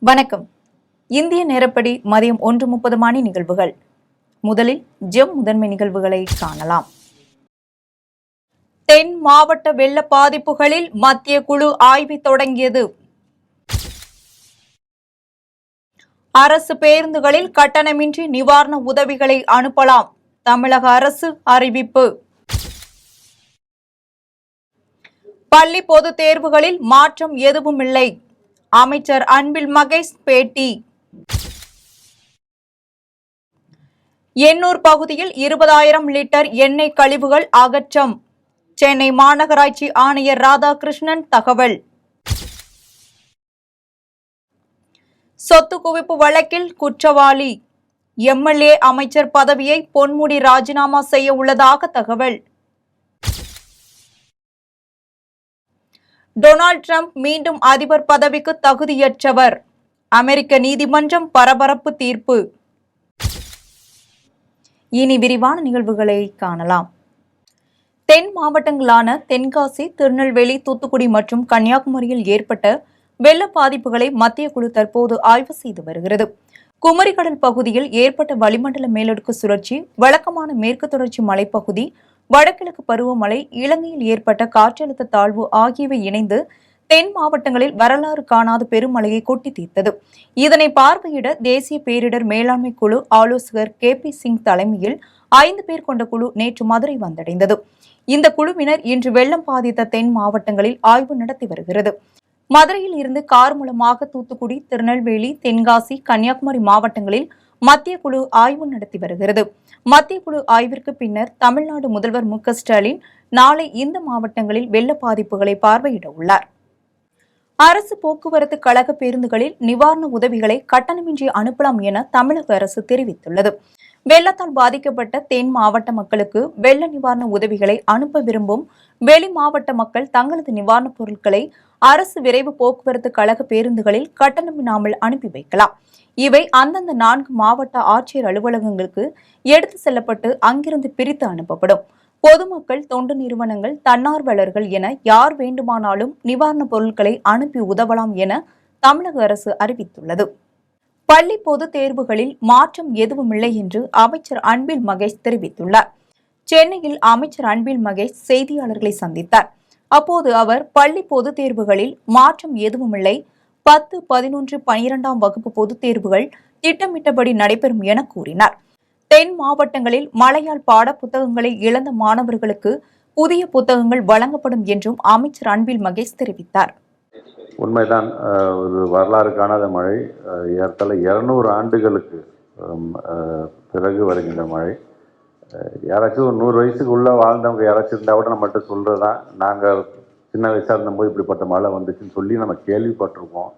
வணக்கம். இந்திய நேரப்படி மதியம் 1:30 மணி நிகழ்வுகள். முதலில் முதன்மை நிகழ்வுகளை காணலாம். தென் மாவட்ட வெள்ள பாதிப்புகளில் மத்திய குழு ஆய்வை தொடங்கியது. அரசு பேருந்துகளில் கட்டணமின்றி நிவாரண உதவிகளை அனுப்பலாம். தமிழக அரசு அறிவிப்பு. பள்ளி பொதுத் தேர்வுகளில் மாற்றம் எதுவும் இல்லை. அமைச்சர் அன்பில் மகேஷ் பேட்டி. எண்ணூர் பகுதியில் 20,000 லிட்டர் எண்ணெய் கழிவுகள் அகற்றம். சென்னை மாநகராட்சி ஆணையர் ராதாகிருஷ்ணன் தகவல். சொத்து குவிப்பு வழக்கில் குற்றவாளி எம்எல்ஏ அமைச்சர் பதவியை பொன்முடி ராஜினாமா செய்ய உள்ளதாக தகவல். டொனால்ட் ட்ரம்ப் மீண்டும் அதிபர் பதவிக்கு தகுதியற்றவர். அமெரிக்க நீதிமன்றம் பரபரப்பு தீர்ப்பு. இனி விரிவான நிகழ்வுகளை காணலாம். தென் மாவட்டங்களான தென்காசி, திருநெல்வேலி, தூத்துக்குடி மற்றும் கன்னியாகுமரியில் ஏற்பட்ட வெள்ள பாதிப்புகளை மத்திய குழு தற்போது ஆய்வு செய்து வருகிறது. குமரிக்கடல் பகுதியில் ஏற்பட்ட வளிமண்டல மேலடுக்கு சுழற்சி, வழக்கமான மேற்கு தொடர்ச்சி மலைப்பகுதி, வடகிழக்கு பருவமழை, இலங்கையில் ஏற்பட்ட காற்றழுத்த தாழ்வு ஆகியவை இணைந்து தென் மாவட்டங்களில் வரலாறு காணாத பெருமழையை கொட்டி தீர்த்தது. இதனை பார்வையிட தேசிய பேரிடர் மேலாண்மை குழு ஆலோசகர் KP சிங் தலைமையில் 5 பேர் கொண்ட குழு நேற்று மதுரை வந்தடைந்தது. இந்த குழுவினர் இன்று வெள்ளம் பாதித்த தென் மாவட்டங்களில் ஆய்வு நடத்தி வருகிறது. மதுரையில் இருந்து கார் மூலமாக தூத்துக்குடி, திருநெல்வேலி, தென்காசி, கன்னியாகுமரி மாவட்டங்களில் மத்திய குழு ஆய்வு நடத்தி வருகிறது. மத்திய குழு ஆய்விற்கு பின்னர் தமிழ்நாடு முதல்வர் மு க ஸ்டாலின் நாளை இந்த மாவட்டங்களில் வெள்ள பாதிப்புகளை பார்வையிட உள்ளார். அரசு போக்குவரத்து கழக பேருந்துகளில் நிவாரண உதவிகளை கட்டணமின்றி அனுப்பலாம் என தமிழக அரசு தெரிவித்துள்ளது. வெள்ளத்தால் பாதிக்கப்பட்ட தென் மாவட்ட மக்களுக்கு வெள்ள நிவாரண உதவிகளை அனுப்ப விரும்பும் வெளி மாவட்ட மக்கள் தங்களது நிவாரணப் பொருட்களை அரசு விரைவு போக்குவரத்து கழக பேருந்துகளில் கட்டணமில்லாமல் அனுப்பி வைக்கலாம். இவை அந்தந்த 4 மாவட்ட ஆட்சியர் அலுவலகங்களுக்கு எடுத்து செல்லப்பட்டு அங்கிருந்து பிரித்து அனுப்பப்படும். பொதுமக்கள், தொண்டு நிறுவனங்கள், தன்னார்வலர்கள் என யார் வேண்டுமானாலும் நிவாரணப் பொருட்களை அனுப்பி உதவலாம் என தமிழக அரசு அறிவித்துள்ளது. பள்ளி பொதுத் தேர்வுகளில் மாற்றம் எதுவுமில்லை என்று அமைச்சர் அன்பில் மகேஷ் தெரிவித்துள்ளார். சென்னையில் அமைச்சர் அன்பில் மகேஷ் செய்தியாளர்களை சந்தித்தார். அப்போது அவர் பள்ளி பொதுத் தேர்வுகளில் மாற்றம் எதுவுமில்லை, 10, 11, 12ஆம் வகுப்பு பொதுத் தேர்வுகள் திட்டமிட்டபடி நடைபெறும் என கூறினார். தென் மாவட்டங்களில் மழையால் பாட புத்தகங்களை இழந்த மாணவர்களுக்கு புதிய புத்தகங்கள் வழங்கப்படும் என்றும் அமைச்சர் அன்பில் மகேஷ் தெரிவித்தார். உண்மைதான், ஒரு வரலாறு காணாத மழை. ஏறத்தாழ 200 ஆண்டுகளுக்கு பிறகு வருகின்ற மழை. யாராச்சும் ஒரு 100 வயசுக்கு உள்ள வாழ்ந்தவங்க யாராச்சும் இருந்தால் கூட நம்மகிட்ட சொல்கிறது தான், நாங்கள் சின்ன வயசாக இருந்தபோது இப்படிப்பட்ட மழை வந்துச்சுன்னு சொல்லி நம்ம கேள்விப்பட்டிருக்கோம்.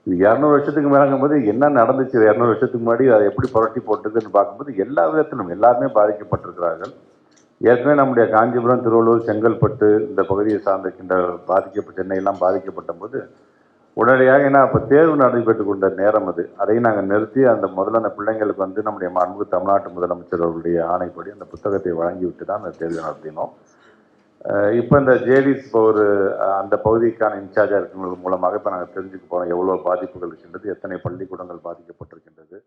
இது 200 வருஷத்துக்கு மேலங்கும்போது என்ன நடந்துச்சு, 200 வருஷத்துக்கு முன்னாடி அதை எப்படி புரட்டி போட்டுதுன்னு பார்க்கும்போது எல்லா விதத்திலும் எல்லாருமே பாதிக்கப்பட்டிருக்கிறார்கள். ஏற்கனவே நம்முடைய காஞ்சிபுரம், திருவள்ளூர், செங்கல்பட்டு இந்த பகுதியை சார்ந்திருக்கின்ற சென்னையெல்லாம் பாதிக்கப்பட்ட போது உடனடியாக, ஏன்னா அப்போ தேர்வு நடைபெற்று கொண்ட நேரம் அது, அதையும் நாங்கள் நிறுத்தி முதல்ல அந்த பிள்ளைங்களுக்கு நம்முடைய மாண்புமிகு தமிழ்நாட்டு முதலமைச்சர் அவருடைய ஆணைப்படி அந்த புத்தகத்தை வழங்கிவிட்டு தான் அந்த தேர்வு நடத்தினோம். இப்போ இந்த ஜேடிஸ் இப்போ அந்த பகுதிக்கான இன்சார்ஜாக இருக்கிறவங்க மூலமாக இப்போ நாங்கள் தெரிஞ்சுக்க போகிறோம் எவ்வளோ பாதிப்புகள் இருக்கின்றது, எத்தனை பள்ளிக்கூடங்கள் பாதிக்கப்பட்டிருக்கின்றது.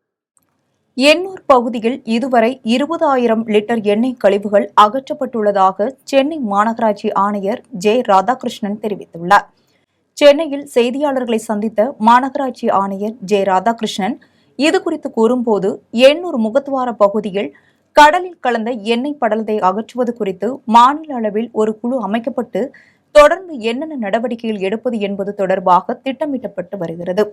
எண்ணூர் பகுதியில் இதுவரை 20,000 லிட்டர் எண்ணெய் கழிவுகள் அகற்றப்பட்டுள்ளதாக சென்னை மாநகராட்சி ஆணையர் ஜே. ராதாகிருஷ்ணன் தெரிவித்துள்ளார். சென்னையில் செய்தியாளர்களை சந்தித்த மாநகராட்சி ஆணையர் ஜே. ராதாகிருஷ்ணன் இதுகுறித்து கூறும்போது, எண்ணூர் முகத்துவார பகுதியில் கடலில் கலந்த எண்ணெய் படலத்தை அகற்றுவது குறித்து மாநில அளவில் ஒரு குழு அமைக்கப்பட்டு தொடர்ந்து என்னென்ன நடவடிக்கைகள் எடுப்பது என்பது தொடர்பாக திட்டமிடப்பட்டு வருகிறது.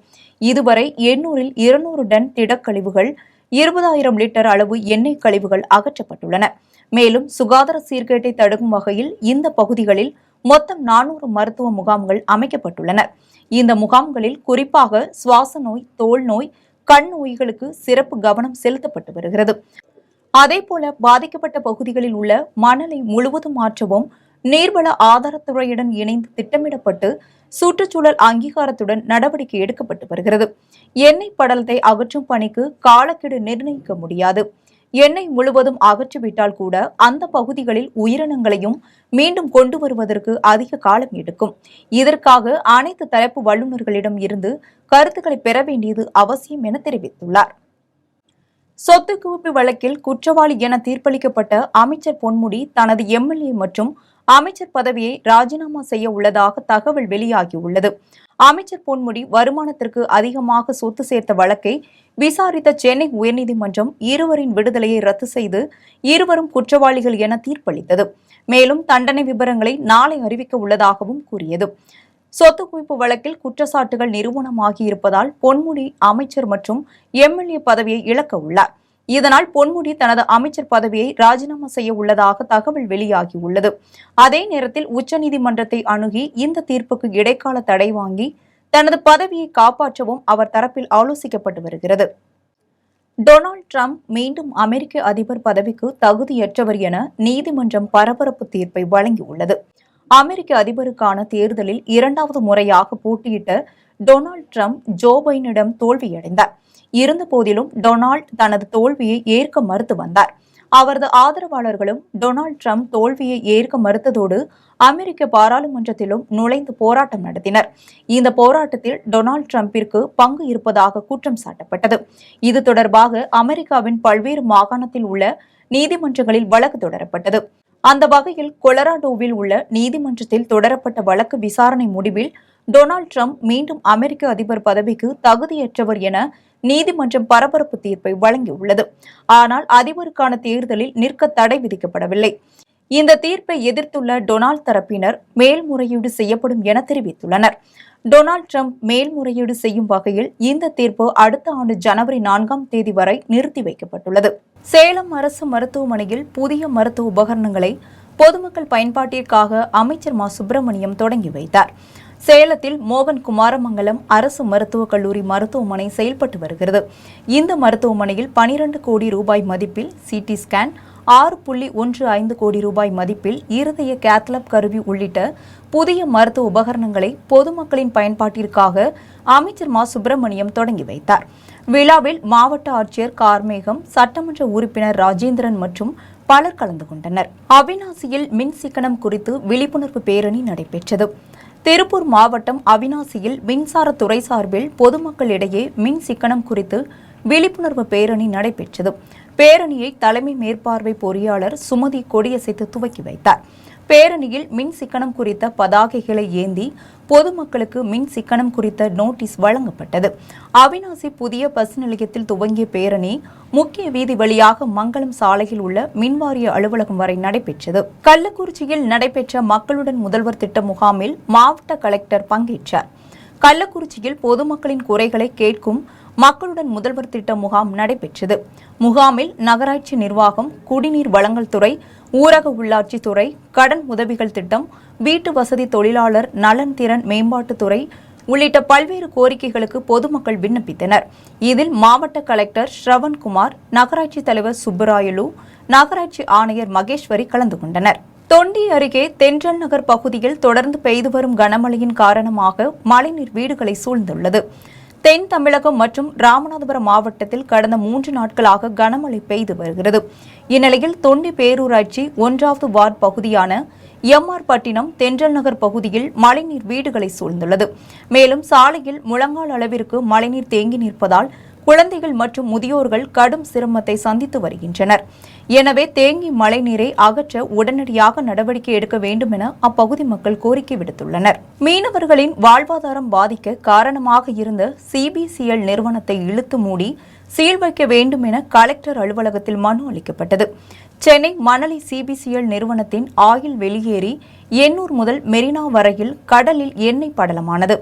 இதுவரை எண்ணூரில் 200 டன் திடக்கழிவுகள், 20,000 லிட்டர் அளவு எண்ணெய் கழிவுகள் அகற்றப்பட்டுள்ளன. மேலும் சுகாதார சீர்கேட்டை தடுக்கும் வகையில் இந்த பகுதிகளில் மொத்தம் 400 மருத்துவ முகாம்கள் அமைக்கப்பட்டுள்ளன. இந்த முகாம்களில் குறிப்பாக சுவாச நோய், தோல் நோய், கண் நோய்களுக்கு சிறப்பு கவனம் செலுத்தப்பட்டு வருகிறது. அதேபோல பாதிக்கப்பட்ட பகுதிகளில் உள்ள மணலை முழுவதும் மாற்றவும் நீர்வள ஆதாரத்துறையுடன் இணைந்து திட்டமிடப்பட்டு சுற்றுச்சூழல் அங்கீகாரத்துடன் நடவடிக்கை எடுக்கப்பட்டு வருகிறது. எண்ணெய் படலத்தை அகற்றும் பணிக்கு காலக்கெடு நிர்ணயிக்க முடியாது. எண்ணெய் முழுவதும் அகற்றிவிட்டால் கூட அந்த பகுதிகளில் உயிரினங்களையும் மீண்டும் கொண்டு வருவதற்கு அதிக காலம் எடுக்கும். இதற்காக அனைத்து தரப்பு வல்லுநர்களிடம் இருந்து கருத்துக்களை பெற வேண்டியது அவசியம் என தெரிவித்துள்ளார். சொத்து குவிப்பு வழக்கில் குற்றவாளி என தீர்ப்பளிக்கப்பட்ட அமைச்சர் பொன்முடி தனது எம்எல்ஏ மற்றும் அமைச்சர் பதவியை ராஜினாமா செய்ய உள்ளதாக தகவல் வெளியாகியுள்ளது. அமைச்சர் பொன்முடி வருமானத்திற்கு அதிகமாக சொத்து சேர்த்த வழக்கை விசாரித்த சென்னை உயர்நீதிமன்றம் இருவரின் விடுதலையை ரத்து செய்து இருவரும் குற்றவாளிகள் என தீர்ப்பளித்தது. மேலும் தண்டனை விவரங்களை நாளை அறிவிக்க உள்ளதாகவும் கூறியது. சொத்து குவிப்பு வழக்கில் குற்றச்சாட்டுகள் நிரூபணமாகியிருப்பதால் பொன்முடி அமைச்சர் மற்றும் எம்எல்ஏ பதவியை இழக்க உள்ளார். இதனால் பொன்முடி தனது அமைச்சர் பதவியை ராஜினாமா செய்ய உள்ளதாக தகவல் வெளியாகியுள்ளது. அதே நேரத்தில் உச்சநீதிமன்றத்தை அணுகி இந்த தீர்ப்புக்கு இடைக்கால தடை வாங்கி தனது பதவியை காப்பாற்றவும் அவர் தரப்பில் ஆலோசிக்கப்பட்டு வருகிறது. டொனால்டு டிரம்ப் மீண்டும் அமெரிக்க அதிபர் பதவிக்கு தகுதியற்றவர் என நீதிமன்றம் பரபரப்பு தீர்ப்பை வழங்கியுள்ளது. அமெரிக்க அதிபருக்கான தேர்தலில் இரண்டாவது முறையாக போட்டியிட்ட டொனால்டு டிரம்ப் ஜோ பைடனிடம் தோல்வியடைந்தார். இருந்தபோதிலும் டொனால்டு தனது தோல்வியை ஏற்க மறுத்து வந்தார். அவரது ஆதரவாளர்களும் டொனால்டு டிரம்ப் தோல்வியை ஏற்க மறுத்ததோடு அமெரிக்க பாராளுமன்றத்திலும் நுழைந்து போராட்டம் நடத்தினர். இந்த போராட்டத்தில் டொனால்டு டிரம்பிற்கு பங்கு இருப்பதாக குற்றம் சாட்டப்பட்டது. இது தொடர்பாக அமெரிக்காவின் பல்வேறு மாகாணத்தில் உள்ள நீதிமன்றங்களில் வழக்கு தொடரப்பட்டது. அந்த வகையில் கொலராடோவில் உள்ள நீதிமன்றத்தில் தொடரப்பட்ட வழக்கு விசாரணை முடிவில் டொனால்டு டிரம்ப் மீண்டும் அமெரிக்க அதிபர் பதவிக்கு தகுதியற்றவர் என நீதிமன்றம் பரபரப்பு தீர்ப்பை வழங்கியுள்ளது. ஆனால் அதிபருக்கான தேர்தலில் நிற்க தடை விதிக்கப்படவில்லை. இந்த தீர்ப்பை எதிர்த்துள்ள டொனால்டு தரப்பினர் மேல்முறையீடு செய்யப்படும் என தெரிவித்துள்ளனர். டொனால்டு டிரம்ப் மேல்முறையீடு செய்யும் வகையில் இந்த தீர்ப்பு அடுத்த ஆண்டு ஜனவரி 4ஆம் தேதி வரை நிறுத்தி வைக்கப்பட்டுள்ளது. சேலம் அரசு மருத்துவமனையில் புதிய மருத்துவ உபகரணங்களை பொதுமக்கள் பயன்பாட்டிற்காக அமைச்சர் மா. சுப்பிரமணியம் தொடங்கி வைத்தார். சேலத்தில் மோகன் குமாரமங்கலம் அரசு மருத்துவக் கல்லூரி மருத்துவமனை செயல்பட்டு வருகிறது. இந்த மருத்துவமனையில் 12 கோடி ரூபாய் மதிப்பில் சிடி ஸ்கேன், 6.15 கோடி ரூபாய் மதிப்பில் இருதய கேத்லாப் கருவி உள்ளிட்ட புதிய மருத்துவ உபகரணங்களை பொதுமக்களின் பயன்பாட்டிற்காக அமைச்சர் மா. சுப்பிரமணியம் தொடங்கி வைத்தார். விழாவில் மாவட்ட ஆட்சியர் கார்மேகம், சட்டமன்ற உறுப்பினர் ராஜேந்திரன் மற்றும் பலர் கலந்து கொண்டனர். அவிநாசியில் மின் சிக்கனம் குறித்து விழிப்புணர்வு பேரணி நடைபெற்றது. திருப்பூர் மாவட்டம் அவிநாசியில் மின்சாரத்துறை சார்பில் பொதுமக்களிடையே மின் சிக்கனம் குறித்து விழிப்புணர்வு பேரணி நடைபெற்றது. பேரணியை தலைமை மேற்பார்வை பொறியாளர் சுமதி கொடியசைத்து துவக்கி வைத்தார். பேரணியில் மின் சிக்கனம் குறித்த பதாகைகளை ஏந்தி பொதுமக்களுக்கு மின் சிக்கனம் குறித்த நோட்டீஸ் வழங்கப்பட்டது. அவிநாசி புதிய பஸ் நிலையத்தில் துவங்கிய பேரணி முக்கிய வீதி வழியாக மங்களம் சாலையில் உள்ள மின்வாரிய அலுவலகம் வரை நடைபெற்றது. கள்ளக்குறிச்சியில் நடைபெற்ற மக்களுடன் முதல்வர் திட்ட முகாமில் மாவட்ட கலெக்டர் பங்கேற்றார். கள்ளக்குறிச்சியில் பொதுமக்களின் குறைகளை கேட்கும் மக்களுடன் முதல்வர் திட்ட முகாம் நடைபெற்றது. முகாமில் நகராட்சி நிர்வாகம், குடிநீர் வழங்கல் துறை, ஊரக உள்ளாட்சித்துறை, கடன் உதவிகள் திட்டம், வீட்டு வசதி தொழிலாளர் நலன் திறன் மேம்பாட்டுத்துறை உள்ளிட்ட பல்வேறு கோரிக்கைகளுக்கு பொதுமக்கள் விண்ணப்பித்தனர். இதில் மாவட்ட கலெக்டர் ஸ்ரவன்குமார், நகராட்சி தலைவர் சுப்பராயலு, நகராட்சி ஆணையர் மகேஸ்வரி கலந்து கொண்டனர். தொண்டி அருகே தென்றல் நகர் பகுதியில் தொடர்ந்து பெய்து வரும் கனமழையின் காரணமாக மழைநீர் வீடுகளை சூழ்ந்துள்ளது. தென் தமிழகம் மற்றும் ராமநாதபுரம் மாவட்டத்தில் கடந்த 3 நாட்களாக கனமழை பெய்து வருகிறது. இந்நிலையில் தொண்டி பேரூராட்சி 1வது வார்டு பகுதியான எம்ஆர் பட்டினம் தென்றல் நகர் பகுதியில் மழைநீர் வீடுகளை சூழ்ந்துள்ளது. மேலும் சாலையில் முழங்கால் அளவிற்கு மழைநீர் தேங்கி நிற்பதால் குழந்தைகள் மற்றும் முதியோர்கள் கடும் சிரமத்தை சந்தித்து வருகின்றனர். எனவே தேங்கி மழைநீரை அகற்ற உடனடியாக நடவடிக்கை எடுக்க வேண்டும் என அப்பகுதி மக்கள் கோரிக்கை விடுத்துள்ளனர். மீனவர்களின் வாழ்வாதாரம் பாதிக்க காரணமாக இருந்த சிபிசிஎல் நிறுவனத்தை இழுத்து மூடி சீல் வைக்க வேண்டும் என கலெக்டர் அலுவலகத்தில் மனு அளிக்கப்பட்டது. சென்னை மணலி சிபிசிஎல் நிறுவனத்தின் ஆயில் வெளியேறி எண்ணூர் முதல் மெரினா வரையில் கடலில் எண்ணெய் படலமானது.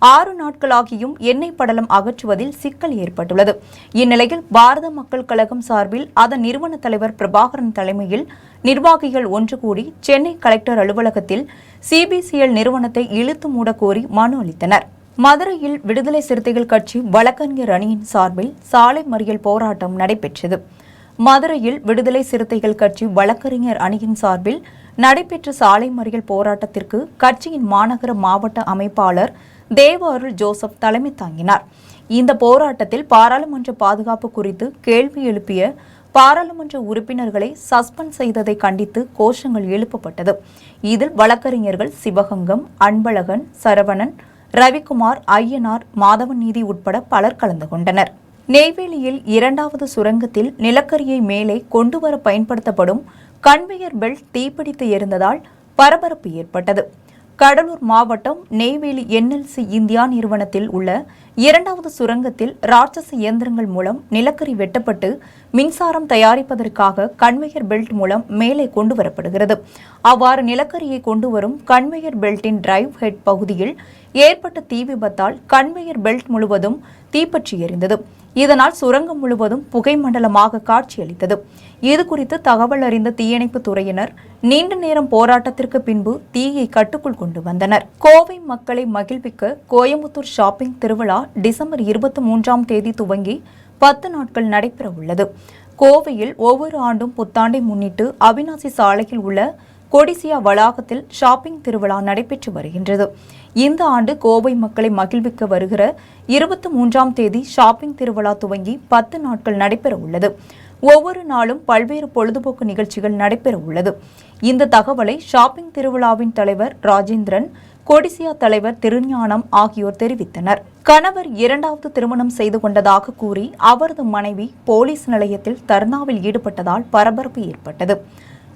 6 நாட்களாகியும் எண்ணெய் படலம் அகற்றுவதில் சிக்கல் ஏற்பட்டுள்ளது. இந்நிலையில் பாரத மக்கள் கழகம் சார்பில் அதன் நிறுவன தலைவர் பிரபாகரன் தலைமையில் நிர்வாகிகள் ஒன்று கூடி சென்னை கலெக்டர் அலுவலகத்தில் சிபிசிஎல் நிறுவனத்தை இழுத்து மூட கோரி மனு அளித்தனர். மதுரையில் விடுதலை சிறுத்தைகள் கட்சி வழக்கறிஞர் அணியின் சார்பில் சாலை மறியல் போராட்டம் நடைபெற்றது. மதுரையில் விடுதலை சிறுத்தைகள் கட்சி வழக்கறிஞர் அணியின் சார்பில் நடைபெற்ற சாலை மறியல் போராட்டத்திற்கு கட்சியின் மாநகர மாவட்ட அமைப்பாளர் தேவ அருள் ஜோசப் தலைமை தாங்கினார். இந்த போராட்டத்தில் பாராளுமன்ற பாதுகாப்பு குறித்து கேள்வி எழுப்பிய பாராளுமன்ற உறுப்பினர்களை சஸ்பெண்ட் செய்ததை கண்டித்து கோஷங்கள் எழுப்பப்பட்டது. இதில் வழக்கறிஞர்கள் சிவகங்கம், அன்பழகன், சரவணன், ரவிக்குமார், ஐயனார், மாதவன் நீதி உட்பட பலர் கலந்து கொண்டனர். நெய்வேலியில் 2வது சுரங்கத்தில் நிலக்கரியை மேலே கொண்டுவர பயன்படுத்தப்படும் கன்வேயர் பெல்ட் தீப்பிடித்து எரிந்ததால் பரபரப்பு ஏற்பட்டது. கடலூர் மாவட்டம் நெய்வேலி NLC இந்தியா நிறுவனத்தில் உள்ள 2வது சுரங்கத்தில் ராட்சச இயந்திரங்கள் மூலம் நிலக்கரி வெட்டப்பட்டு மின்சாரம் தயாரிப்பதற்காக கன்வேயர் பெல்ட் மூலம் மேலே கொண்டு வரப்படுகிறது. அவ்வாறு நிலக்கரியை கொண்டு வரும் கன்வேயர் பெல்ட்டின் டிரைவ் ஹெட் பகுதியில் ஏற்பட்ட தீ விபத்தால் கன்வேயர் பெல்ட் முழுவதும் தீப்பற்றி எரிந்தது. இதனால் சுரங்கம் முழுவதும் புகை மண்டலமாக காட்சியளித்தது. இதுகுறித்து தகவல் அறிந்த தீயணைப்பு துறையினர் நீண்ட நேரம் போராட்டத்திற்கு பின்பு தீயை கட்டுக்குள் கொண்டு வந்தனர். கோவை மக்களை மகிழ்விக்க கோயம்புத்தூர் ஷாப்பிங் திருவிழா டிசம்பர் 23ஆம் தேதி துவங்கி 10 நாட்கள் நடைபெற உள்ளது. கோவையில் ஒவ்வொரு ஆண்டும் புத்தாண்டை முன்னிட்டு அவிநாசி சாலையில் உள்ள கொடிசியா வளாகத்தில் ஷாப்பிங் திருவிழா நடைபெற்று வருகின்றது. இந்த ஆண்டு கோவை மக்களை மகிழ்விக்க வருகிற 23ஆம் தேதி ஷாப்பிங் திருவிழா துவங்கி 10 நாட்கள் நடைபெற உள்ளது. ஒவ்வொரு நாளும் பல்வேறு பொழுதுபோக்கு நிகழ்ச்சிகள் நடைபெற உள்ளது. இந்த தகவலை ஷாப்பிங் திருவிழாவின் தலைவர் ராஜேந்திரன், கொடிசியா தலைவர் திருஞானம் ஆகியோர் தெரிவித்தனர். கணவர் 2வது திருமணம் செய்து கொண்டதாக கூறி அவரது மனைவி போலீஸ் நிலையத்தில் தர்ணாவில் ஈடுபட்டதால் பரபரப்பு ஏற்பட்டது.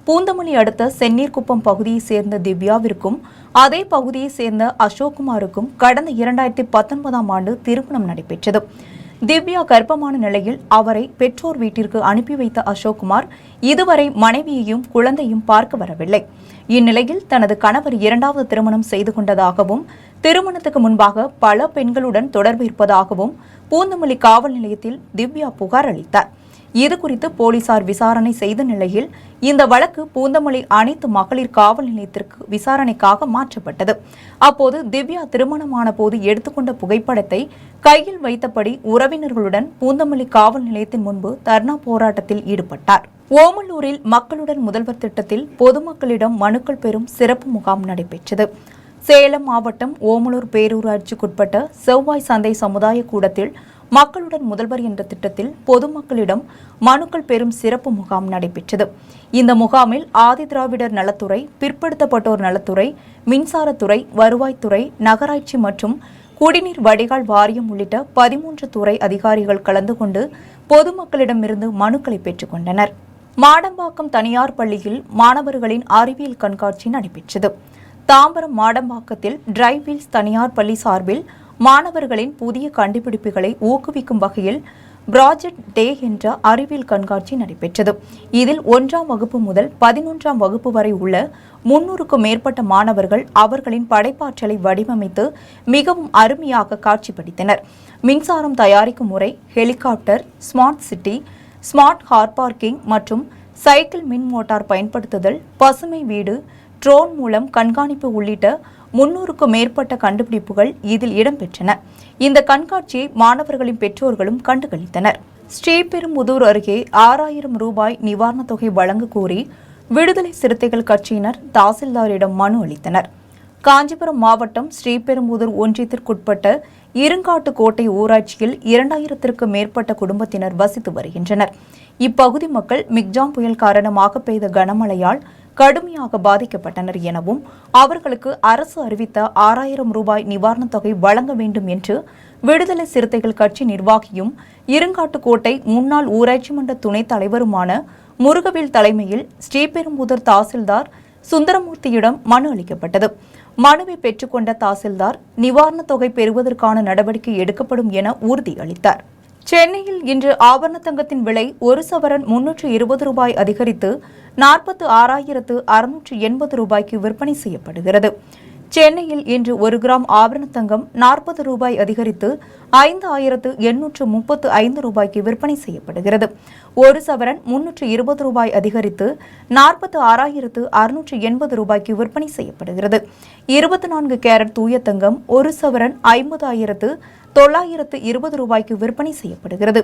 பூந்தமல்லி அடுத்த செந்நீர்குப்பம் பகுதியைச் சேர்ந்த திவ்யாவிற்கும் அதே பகுதியைச் சேர்ந்த அசோக்குமாருக்கும் கடந்த 2019ஆம் ஆண்டு திருமணம் நடைபெற்றது. திவ்யா கர்ப்பமான நிலையில் அவரை பெற்றோர் வீட்டிற்கு அனுப்பி வைத்த அசோக்குமார் இதுவரை மனைவியையும் குழந்தையும் பார்க்க வரவில்லை. இந்நிலையில் தனது கணவர் 2வது திருமணம் செய்து கொண்டதாகவும் திருமணத்துக்கு முன்பாக பல பெண்களுடன் தொடர்பு இருப்பதாகவும் பூந்தமல்லி காவல் நிலையத்தில் திவ்யா புகார் அளித்தார். இதுகுறித்து போலீசார் விசாரணை செய்த நிலையில் இந்த வழக்கு பூந்தமல்லி அனைத்து மகளிர் காவல் நிலையத்திற்கு விசாரணைக்காக மாற்றப்பட்டது. அப்போது திவ்யா திருமணமான போது எடுத்துக்கொண்ட புகைப்படத்தை கையில் வைத்தபடி உறவினர்களுடன் பூந்தமல்லி காவல் நிலையத்தின் முன்பு தர்ணா போராட்டத்தில் ஈடுபட்டார். ஓமலூரில் மக்களுடன் முதல்வர் திட்டத்தில் பொதுமக்களிடம் மனுக்கள் பெறும் சிறப்பு முகாம் நடைபெற்றது. சேலம் மாவட்டம் ஓமலூர் பேரூராட்சிக்குட்பட்ட செவ்வாய் சந்தை சமுதாய கூடத்தில் மக்களுடன் முதல்வர் என்ற திட்டத்தில் பொதுமக்களிடம் மனுக்கள் பெறும் சிறப்பு முகாம் நடைபெற்றது. இந்த முகாமில் ஆதிதிராவிடர் நலத்துறை, பிற்படுத்தப்பட்டோர் நலத்துறை, மின்சாரத்துறை, வருவாய்த்துறை, நகராட்சி மற்றும் குடிநீர் வடிகால் வாரியம் உள்ளிட்ட 13 துறை அதிகாரிகள் கலந்து கொண்டு பொதுமக்களிடமிருந்து மனுக்களை பெற்றுக் கொண்டனர். மாடம்பாக்கம் தனியார் பள்ளியில் மாணவர்களின் அறிவியல் கண்காட்சி நடைபெற்றது. தாம்பரம் மாடம்பாக்கத்தில் டிரைவ் வீல்ஸ் தனியார் பள்ளி சார்பில் மாணவர்களின் புதிய கண்டுபிடிப்புகளை ஊக்குவிக்கும் வகையில் ப்ராஜெக்ட் டே என்ற அறிவியல் கண்காட்சி நடைபெற்றது. இதில் 1ஆம் வகுப்பு முதல் 11ஆம் வகுப்பு வரை உள்ள 300க்கும் மேற்பட்ட மாணவர்கள் அவர்களின் படைப்பாற்றலை வடிவமைத்து மிகவும் அருமையாக காட்சிப்படுத்தினர். மின்சாரம் தயாரிக்கும் முறை, helicopter, smart city, smart car parking மற்றும் சைக்கிள் மின் மோட்டார் பயன்படுத்துதல், பசுமை வீடு, ட்ரோன் மூலம் கண்காணிப்பு உள்ளிட்ட 300க்கும் மேற்பட்ட கண்டுபிடிப்புகள் இதில் இடம்பெற்றன. இந்த கண்காட்சியை மாணவர்களின் பெற்றோர்களும் கண்டுகளித்தனர். ஸ்ரீபெரும்புதூர் அருகே 6000 ரூபாய் நிவாரணத் தொகை வழங்க கோரி விடுதலை சிறுத்தைகள் கட்சியினர் தாசில்தாரிடம் மனு அளித்தனர். காஞ்சிபுரம் மாவட்டம் ஸ்ரீபெரும்புதூர் ஒன்றியத்திற்குட்பட்ட இருங்காட்டுக்கோட்டை ஊராட்சியில் 2000க்கும் மேற்பட்ட குடும்பத்தினர் வசித்து வருகின்றனர். இப்பகுதி மக்கள் மிக்ஜாம் புயல் காரணமாக பெய்த கனமழையால் கடுமையாக பாதிக்கப்பட்டனர் எனவும் அவர்களுக்கு அரசு அறிவித்த 6000 ரூபாய் நிவாரணத் தொகை வழங்க வேண்டும் என்று விடுதலை சிறுத்தைகள் கட்சி நிர்வாகியும் இருங்காட்டுக்கோட்டை முன்னாள் ஊராட்சி மன்ற துணைத் தலைவருமான முருகவேல் தலைமையில் ஸ்ரீபெரும்புதூர் தாசில்தார் சுந்தரமூர்த்தியிடம் மனு அளிக்கப்பட்டது. மனுவை பெற்றுக்கொண்ட தாசில்தார் நிவாரணத் தொகை பெறுவதற்கான நடவடிக்கை எடுக்கப்படும் என உறுதியளித்தார். சென்னையில் இன்று ஆபரண தங்கத்தின் விலை 1 சவரன் 320 ரூபாய் அதிகரித்து 46,680 ரூபாய்க்கு விற்பனை செய்யப்படுகிறது. சென்னையில் இன்று 1 கிராம் ஆபரண தங்கம் 40 ரூபாய் அதிகரித்து 5,835 ரூபாய்க்கு விற்பனை செய்யப்படுகிறது. 1 சவரன் 320 ரூபாய் அதிகரித்து 46,680 ரூபாய்க்கு விற்பனை செய்யப்படுகிறது. 24 கேரட் தூய தங்கம் 1 சவரன் 50,920 ரூபாய்க்கு விற்பனை செய்யப்படுகிறது.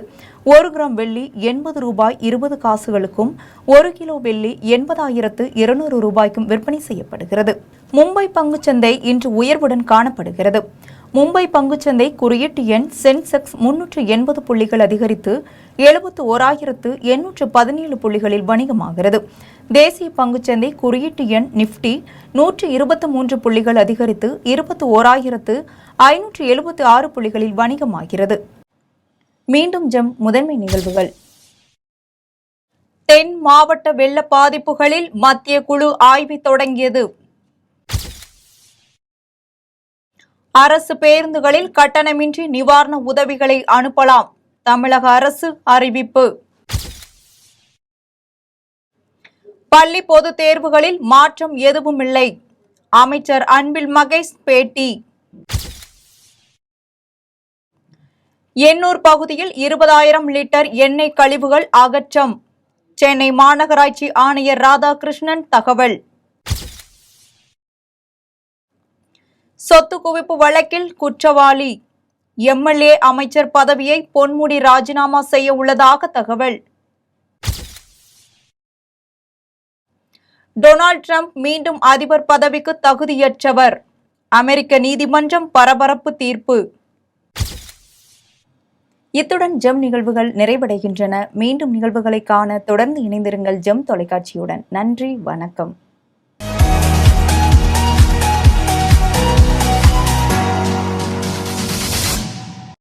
1 கிராம் வெள்ளி 80 ரூபாய் 20 காசுகளுக்கும் 1 கிலோ வெள்ளி 80,200 ரூபாய்க்கும் விற்பனை செய்யப்படுகிறது. மும்பை பங்குச்சந்தை இன்று உயர்வுடன் காணப்படுகிறது. மும்பை பங்குச்சந்தை குறியீட்டு எண் சென்செக்ஸ் 380 புள்ளிகள் அதிகரித்து 71,817 புள்ளிகளில் வணிகமாகிறது. தேசிய பங்குச்சந்தை குறியீட்டு எண் நிப்டி 123 புள்ளிகள் அதிகரித்து 21,576 புள்ளிகளில் வணிகமாகிறது. மீண்டும் ஜெம் முதன்மை நிகழ்வுகள். தென் மாவட்ட வெள்ள பாதிப்புகளில் மத்திய குழு ஆய்வை தொடங்கியது. அரசு பேருந்துகளில் கட்டணமின்றி நிவாரண உதவிகளை அனுப்பலாம். தமிழக அரசு அறிவிப்பு. பள்ளி பொதுத் தேர்வுகளில் மாற்றம் எதுவுமில்லை. அமைச்சர் அன்பில் மகேஷ் பேட்டி. எண்ணூர் பகுதியில் 20,000 லிட்டர் எண்ணெய் கழிவுகள் அகற்றம். சென்னை மாநகராட்சி ஆணையர் ராதாகிருஷ்ணன் தகவல். சொத்து குவிப்பு வழக்கில் குற்றவாளி எம்எல்ஏ அமைச்சர் பதவியை பொன்முடி ராஜினாமா செய்ய உள்ளதாக தகவல். டொனால்ட் ட்ரம்ப் மீண்டும் அதிபர் பதவிக்கு தகுதியற்றவர். அமெரிக்க நீதிமன்றம் பரபரப்பு தீர்ப்பு. இத்துடன் ஜெம் நிகழ்வுகள் நிறைவடைகின்றன. மீண்டும் நிகழ்வுகளை காண தொடர்ந்து இணைந்திருங்கள் ஜெம் தொலைக்காட்சியுடன். நன்றி, வணக்கம்.